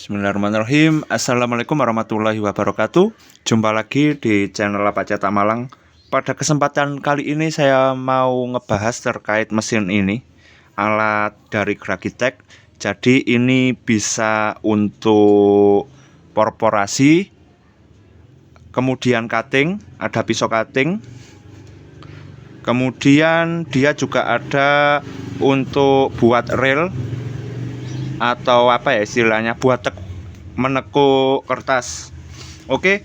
Bismillahirrahmanirrahim. Assalamualaikum warahmatullahi wabarakatuh. Jumpa lagi di channel Lapak Cetak Malang. Pada kesempatan kali ini saya mau ngebahas terkait mesin ini, alat dari Gragitech. Jadi ini bisa untuk perforasi, kemudian cutting, ada pisau cutting. Kemudian dia juga ada untuk buat reel atau apa ya istilahnya, buat menekuk kertas. Oke,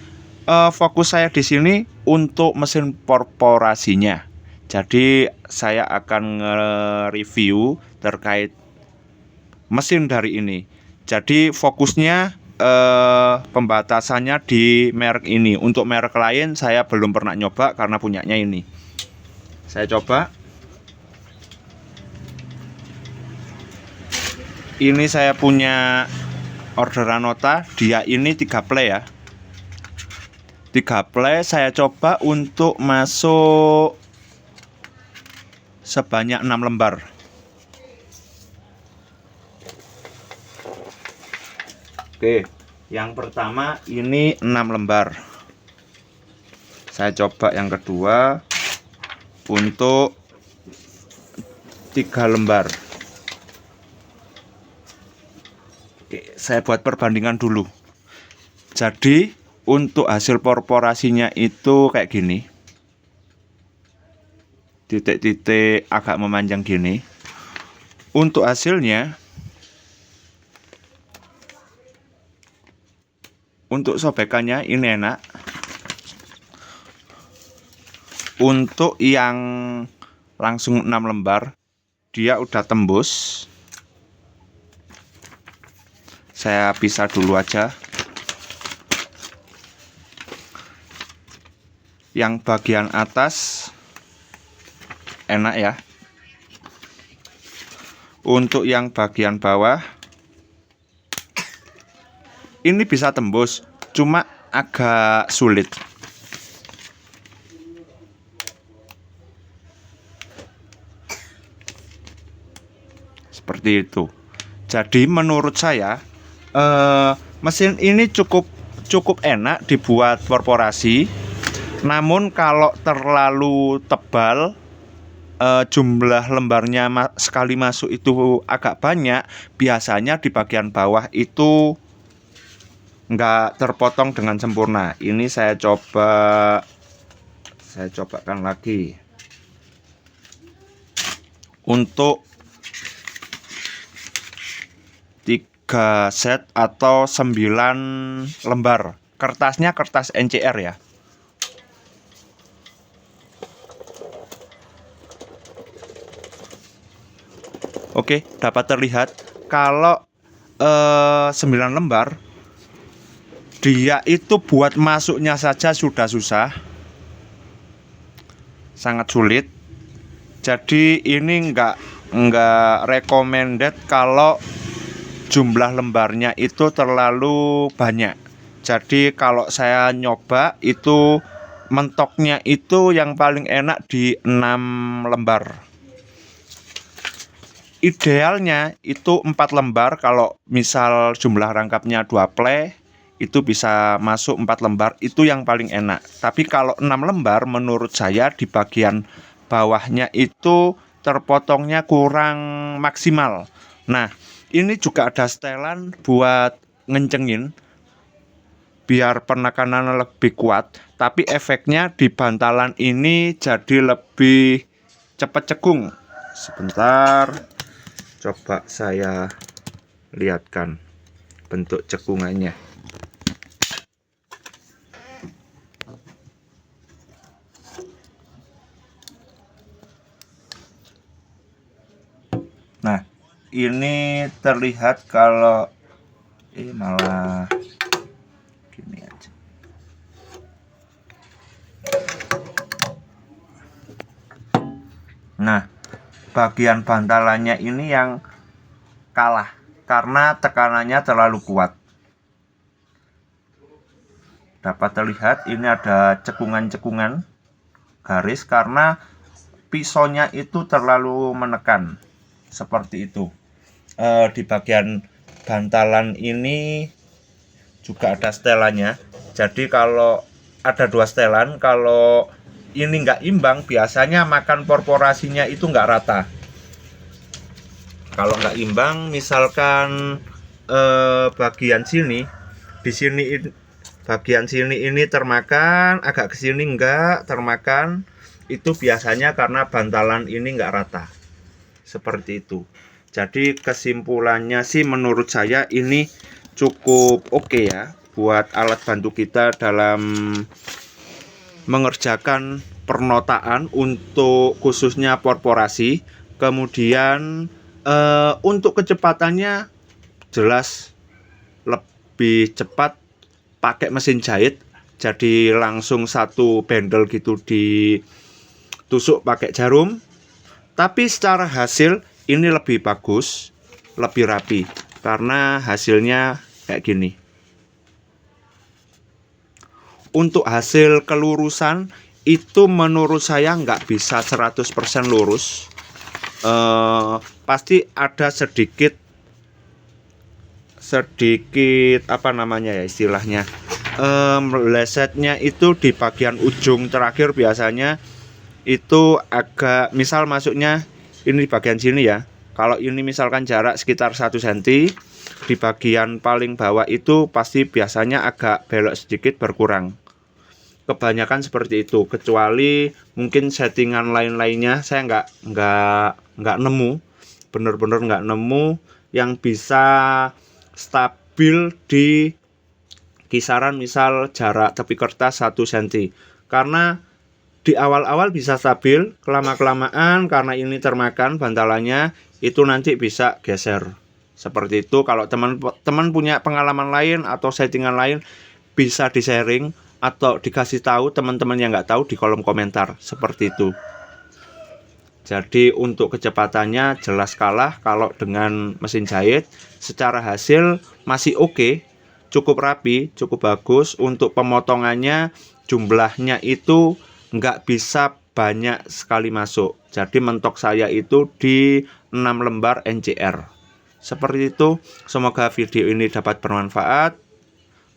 fokus saya di sini untuk mesin perforasinya. Jadi saya akan nge-review terkait mesin dari ini. Jadi fokusnya pembatasannya di merek ini. Untuk merek lain saya belum pernah nyoba karena punyanya ini. Saya coba. Ini saya punya orderan nota, dia ini 3 play ya. 3 play saya coba untuk masuk sebanyak 6 lembar. Oke, yang pertama ini 6 lembar. Saya coba yang kedua untuk 3 lembar. Oke, saya buat perbandingan dulu. Jadi untuk hasil perforasinya itu kayak gini. Titik-titik agak memanjang gini. Untuk hasilnya, untuk sobekannya ini enak. Untuk yang langsung 6 lembar, dia udah tembus. Saya pisah dulu aja. Yang bagian atas enak ya. Untuk yang bagian bawah ini bisa tembus, cuma agak sulit. Seperti itu. Jadi menurut saya mesin ini cukup enak dibuat perforasi. Namun kalau terlalu tebal, jumlah lembarnya sekali masuk itu agak banyak, biasanya di bagian bawah itu nggak terpotong dengan sempurna. Ini saya cobakan lagi. Untuk 3 set atau 9 lembar. Kertasnya kertas NCR ya. Oke, dapat terlihat kalau 9 lembar, dia itu buat masuknya saja sudah susah, sangat sulit. Jadi ini enggak recommended kalau jumlah lembarnya itu terlalu banyak. Jadi kalau saya nyoba itu mentoknya itu yang paling enak di 6 lembar. Idealnya itu 4 lembar. Kalau misal jumlah rangkapnya 2 play, itu bisa masuk 4 lembar. Itu yang paling enak. Tapi kalau 6 lembar menurut saya di bagian bawahnya itu terpotongnya kurang maksimal. Nah, ini juga ada setelan buat ngencengin biar penekanan lebih kuat. Tapi efeknya di bantalan ini jadi lebih cepat cegung. Sebentar, coba saya lihatkan bentuk cekungannya. Nah, ini terlihat kalau malah gini aja. Nah, bagian bantalannya ini yang kalah karena tekanannya terlalu kuat. Dapat terlihat ini ada cekungan-cekungan garis karena pisaunya itu terlalu menekan. Seperti itu. Di bagian bantalan ini juga ada setelannya. Jadi kalau ada 2 setelan, kalau ini nggak imbang, biasanya makan perforasinya itu nggak rata. Kalau nggak imbang, misalkan bagian sini, di sini bagian sini ini termakan, agak ke sini enggak termakan, itu biasanya karena bantalan ini nggak rata. Seperti itu. Jadi kesimpulannya sih menurut saya ini cukup oke ya buat alat bantu kita dalam mengerjakan pernotaan untuk khususnya korporasi. Kemudian untuk kecepatannya jelas lebih cepat pakai mesin jahit, jadi langsung satu bendel gitu ditusuk pakai jarum. Tapi secara hasil ini lebih bagus, lebih rapi karena hasilnya kayak gini. Untuk hasil kelurusan itu menurut saya nggak bisa 100% lurus. Pasti ada sedikit apa namanya ya istilahnya, melesetnya itu di bagian ujung terakhir. Biasanya itu agak, misal masuknya ini di bagian sini ya, kalau ini misalkan jarak sekitar 1 cm, di bagian paling bawah itu pasti biasanya agak belok sedikit berkurang. Kebanyakan seperti itu, kecuali mungkin settingan lain-lainnya saya nggak nemu, bener-bener nggak nemu yang bisa stabil di kisaran misal jarak tepi kertas 1 cm. Karena di awal-awal bisa stabil, kelama-kelamaan karena ini termakan bantalannya itu nanti bisa geser. Seperti itu. Kalau teman-teman punya pengalaman lain atau settingan lain, bisa di-sharing atau dikasih tahu teman-teman yang nggak tahu di kolom komentar. Seperti itu. Jadi untuk kecepatannya jelas kalah kalau dengan mesin jahit. Secara hasil masih oke, cukup rapi, cukup bagus. Untuk pemotongannya jumlahnya itu nggak bisa banyak sekali masuk. Jadi mentok saya itu di 6 lembar NCR. Seperti itu. Semoga video ini dapat bermanfaat.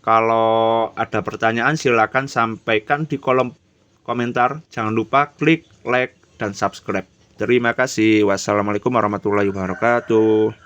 Kalau ada pertanyaan silakan sampaikan di kolom komentar. Jangan lupa klik like dan subscribe. Terima kasih. Wassalamualaikum warahmatullahi wabarakatuh.